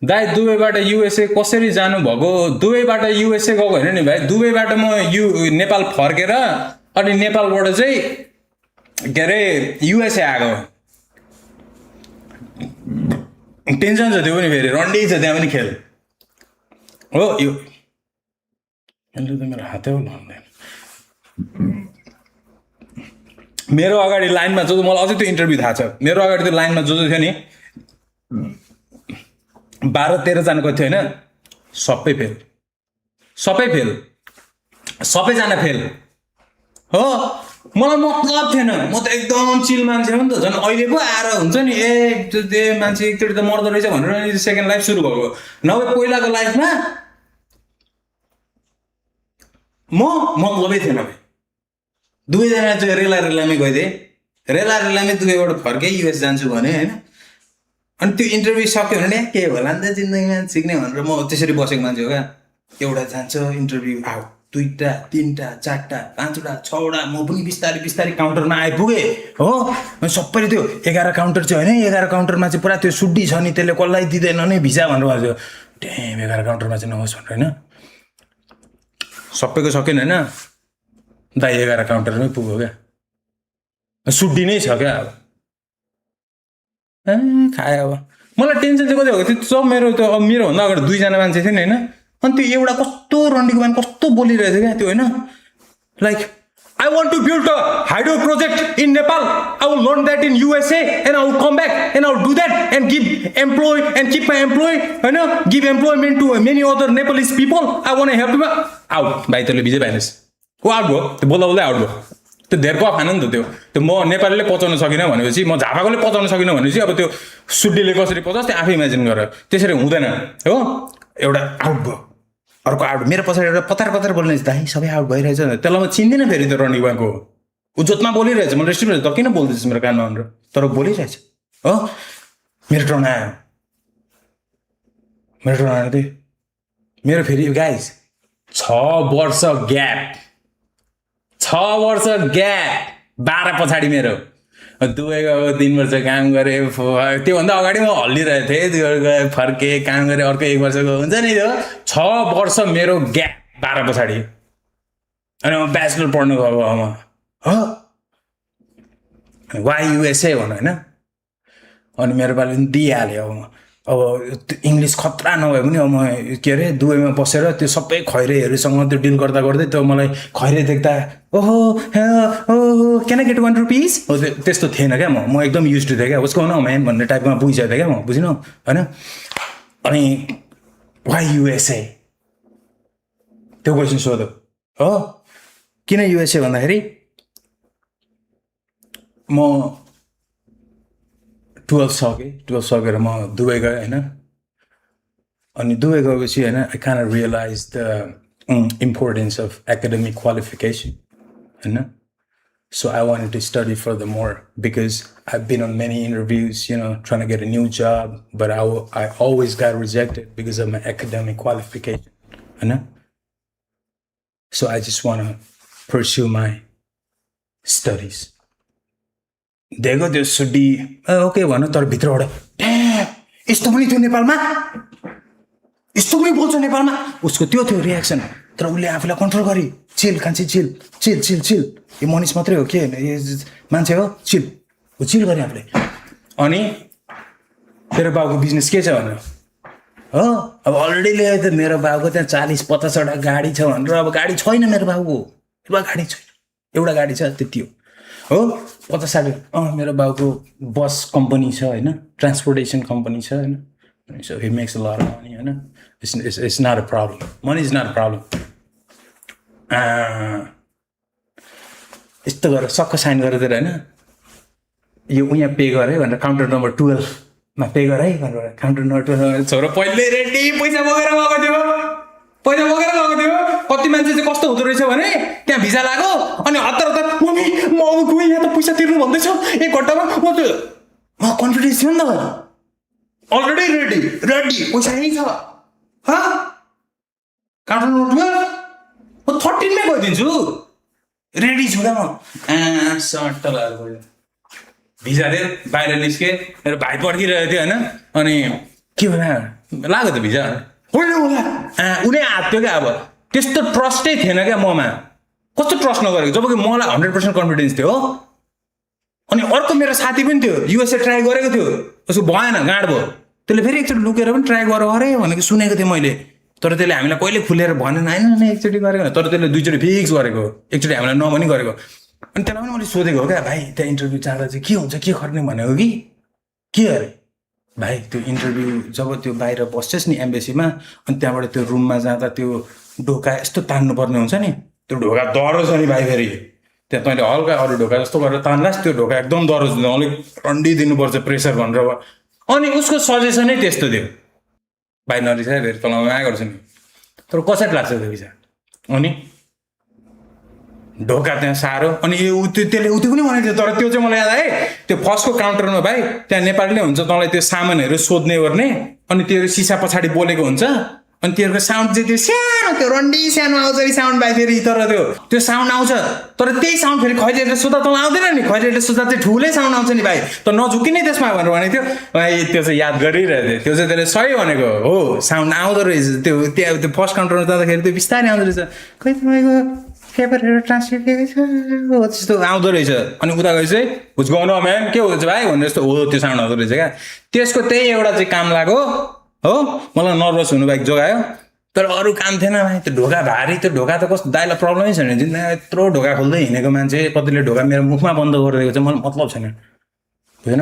दाइ दुबईबाट युएसए कसरी जानुभएको? दुबईबाट युएसए गएको होइन नि भाइ, दुबईबाट म नेपाल फर्केर अनि नेपालबाट चाहिँ के अरे युएसए आएको। टेन्सन छ त्यो पनि, फेरि रन्डी छ त्यहाँ पनि खेल हो। यो यसले त मेरो हातै लाउँदैन। मेरो अगाडि लाइनमा जो मलाई अझै त्यो इन्टरभ्यू थाहा छ, मेरो अगाडि त्यो लाइनमा जो थियो नि 12-13 जनाको थियो होइन, सबै फेल, सबै फेल, सबैजना फेल हो। मलाई मतलब थिएन, म त एकदम चिल मान्छे हो नि त। झन् अहिले पो आएर हुन्छ नि त्यो मान्छे एकचोटि त मर्दो रहेछ भनेर सेकेन्ड लाइफ सुरु भएको। नभए पहिलाको लाइफमा म मतलबै थिएन भाइ। दुवैजना चाहिँ रेलामै गइदिएँ, रेलामै दुबईबाट फर्केँ युएस जान्छु भने होइन। अनि त्यो इन्टरभ्यू सक्यो भने के होला नि त जिन्दगीमा सिक्ने भनेर म त्यसरी बसेको मान्छे हो क्या। एउटा जान्छ इन्टरभ्यू, आऊ 2टा 3टा 4टा 5वटा 6वटा, म पनि बिस्तारै बिस्तारै काउन्टरमा आइपुगेँ हो। सबैले त्यो 11 काउन्टर चाहिँ होइन, 11 काउन्टरमा चाहिँ पुरा त्यो सुड्डी छ नि, त्यसले कसलाई दिँदैन नि भिजा भनेर भन्थ्यो। ट्याम 11 काउन्टरमा चाहिँ नहोस् भनेर होइन, सबैको सकेन होइन दाइ, 11 काउन्टरमै पुग्यो क्या, सुड्डी नै छ क्या। अब खायो। अब मलाई टेन्सन चाहिँ कति भएको थियो, सब मेरोभन्दा अगाडि 2जना मान्छे थियो नि होइन। अनि त्यो एउटा कस्तो रन्डीको मान्छे कस्तो बोलिरहेको थियो क्या त्यो होइन, like I want to build a hydro project in Nepal. I will learn that in USA and I will come back and I will do that and keep my employee, you know, give employment to many other Nepalese people. I want to help them out. भाइ त्यसले विजय भाइनेस को out भयो, त्यो बोल्दा बोल्दै out भयो। त्यो धेर कफ खान नि त त्यो म नेपालीले पचाउन सकिनँ भनेपछि, म झापाकोले पचाउन सकिनँ भनेपछि अब त्यो सुड्डीले कसरी पचाउँछ त्यो आफै इमेजिन गर। त्यसरी हुँदैन हो। एउटा आउट भयो, अर्को आउट। मेरो पछाडि एउटा पतार बोल्ने दाइ सबै आउट भइरहेछ, त्यसलाई म चिन्दिनँ फेरि त्यो रनिङ ब्याङ्कको उज्जतमा बोलिरहेछ। मैले रेस्टुरेन्ट त किन बोल्दैछु मेरो कानमा भनेर, तर बोलिरहेछ हो। मेरो टर्न आयो, थियो मेरो फेरि गाइज 6 वर्ष ग्याप, 12 पछाडि मेरो दुबई गएको, 3 वर्ष काम गरेँ। त्योभन्दा अगाडि म हल्लिरहेको थिएँ, त्यो फर्केँ काम गरेँ, अर्को 1 वर्षको हुन्छ नि त्यो 6 वर्ष मेरो ग्याप 12 पछाडि। अनि म ब्याचलर पढ्नु गएको अब हो, वाइ युएसए भन होइन। अनि मेरो पालि पनि दिइहाल्यो। अब इङ्ग्लिस खतरा नभए पनि अब म के अरे दुबईमा बसेर त्यो सबै खैरेहरूसँग त्यो डिल गर्दा गर्दै त्यो मलाई खैरे देख्दा ओहो क्यान आई गेट 1 रुपिस हो, त्यस्तो थिएन क्या। म एकदम युज टु थिएँ क्या, उसको न म्यान भन्ने टाइपमा बुझिसकेको थिएँ क्या म, बुझ्नु होइन। अनि वाइ युएसए त्यो क्वेसन सोध्यो हो, किन युएसए भन्दाखेरि म 12 सकेर म दुबई गएँ होइन। अनि दुबई गएपछि होइन, I kind of realize the importance of academic qualification होइन। So I wanted to study furthermore because I've been on many interviews, you know, trying to get a new job, but I always got rejected because of my academic qualification, you know? So I just want to pursue my studies. देखो त्यो सुड्डी okay भन्नु, तर भित्रबाट यस्तो पनि थियो नेपालमा, यस्तो पनि बोल्छ नेपालमा, उसको त्यो थियो रियाक्सन। तर उसले आफूलाई कन्ट्रोल गरी चिल कान्छे, चिल यो मनिष मात्रै हो के मान्छे हो, चिल गरे आफूले। अनि तेरो बाबुको बिजनेस के छ भनेर हो। अब अलरेडी ल्यायो त मेरो बाबुको त्यहाँ 40-50वटा गाडी छ भनेर। अब गाडी छैन मेरो बाबुको, गाडी छैन, एउटा गाडी छ त्यति हो 50-60। मेरो बाबुको बस कम्पनी छ होइन, ट्रान्सपोर्टेसन कम्पनी छ होइन। So he makes a lot of money, होइन। It's not a problem. Money is not a problem. यस्तो गरेर सक्क साइन गरेर होइन, यो उहाँ पे गरे भनेर काउन्टर नम्बर 12मा पे गर है भनेर। काउन्टर नम्बर 12 छोरो पहिले रेडी पैसा बोकेर गएको थियो। कति मान्छे चाहिँ कस्तो हुँदो रहेछ भने त्यहाँ भिजा लाग्यो अनि हतार मम्मी म अब गएँ, यहाँ त पैसा तिर्नु भन्दैछ 1 घन्टामा। म कन्फिडेन्स थियो नि त, अलरेडी रेडी पैसा यहीँ छ। काउन्टर नम्बर 12 म 13मै गइदिन्छु, रेडी छु म। सट्ट लगाएर गयो, भिजा दियो, बाहिर निस्केँ। मेरो भाइ पर्खिरहेको थियो होइन। अनि के भयो लाग्यो त भिजा होइन होला उनी आत्यो क्या अब त्यस्तो ट्रस्टै थिएन क्या ममा कस्तो ट्रस्ट नगरेको जबकि मलाई 100% कन्फिडेन्स थियो हो अनि अर्को मेरो साथी पनि थियो युएसए ट्राई गरेको थियो उसको भएन गाँड भयो त्यसले फेरि एकचोटि लुकेर पनि ट्राई गर अरे भनेको सुनेको थिएँ मैले तर त्यसले हामीलाई कहिले खुलेर भनेन होइन एकचोटि गरेको तर त्यसले दुईचोटि फिक्स गरेको एकचोटि हामीलाई नभनी गरेको अनि त्यसलाई पनि मैले सोधेको हो क्या भाइ त्यहाँ इन्टरभ्यू जाँदा चाहिँ के हुन्छ के गर्ने भनेको कि के अरे भाइ त्यो इन्टरभ्यू जब त्यो बाहिर बस्छस् नि एम्बेसीमा अनि त्यहाँबाट त्यो रुममा जाँदा त्यो ढोका यस्तो तान्नुपर्ने हुन्छ नि त्यो ढोका डह्रो छ नि भाइ फेरि त्यहाँ तैँले हल्का अरू ढोका जस्तो गरेर तान्लास् त्यो ढोका एकदम डह्रो छ अलिक रन्डी दिनुपर्छ प्रेसर भनेर अनि उसको सजेसनै त्यस्तो थियो भाइ नरिसा फेरि तँलाई माया गर्छु नि तर कसरी लाग्छ त्यो विचार अनि ढोका त्यहाँ साह्रो अनि त्यसले उति पनि भनेको थियो तर त्यो चाहिँ मलाई याद आयो त्यो फर्स्टको काउन्टरमा भाइ त्यहाँ नेपालीले हुन्छ तँलाई त्यो सामानहरू सोध्ने गर्ने अनि त्यो सिसा पछाडि बोलेको हुन्छ अनि तिनीहरूको साउन्ड चाहिँ त्यो सानो त्यो रन्डी सानो आउँछ नि साउन्ड भाइ फेरि तर त्यो साउन्ड आउँछ तर त्यही साउन्ड फेरि खैरेले सोद्धा तँलाई आउँदैन नि खैरेले सोद्धा चाहिँ ठुलै साउन्ड आउँछ नि भाइ त नझुक्किने त्यसमा भनेर भनेको थियो भाइ त्यो चाहिँ याद गरिरहेको थियो त्यो चाहिँ त्यसले सही भनेको हो साउन्ड आउँदो रहेछ त्यो त्यहाँ त्यो फर्स्ट काउन्टरमा जाँदाखेरि त्यो बिस्तारै आउँदो रहेछ खै तपाईँको पेपरहरू ट्रान्सलेट हो त्यस्तो आउँदो रहेछ अनि उता गएपछि चाहिँ हुज गाउनु म्याम के हुन्छ भाइ भनेर जस्तो हो त्यो साउन्ड आउँदो रहेछ क्या त्यसको त्यही एउटा चाहिँ काम लाग्यो हो मलाई नर्भस हुनु बाहेक जोगायो तर अरू काम थिएन भाइ त्यो ढोका भारी त्यो ढोका त कस्तो दाइलाई प्रब्लमै छैन जिन्दगी यत्रो ढोका खोल्दै हिँडेको मान्छे कतिले ढोका मेरो मुखमा बन्द गरिदिएको चाहिँ मलाई मतलब छैन होइन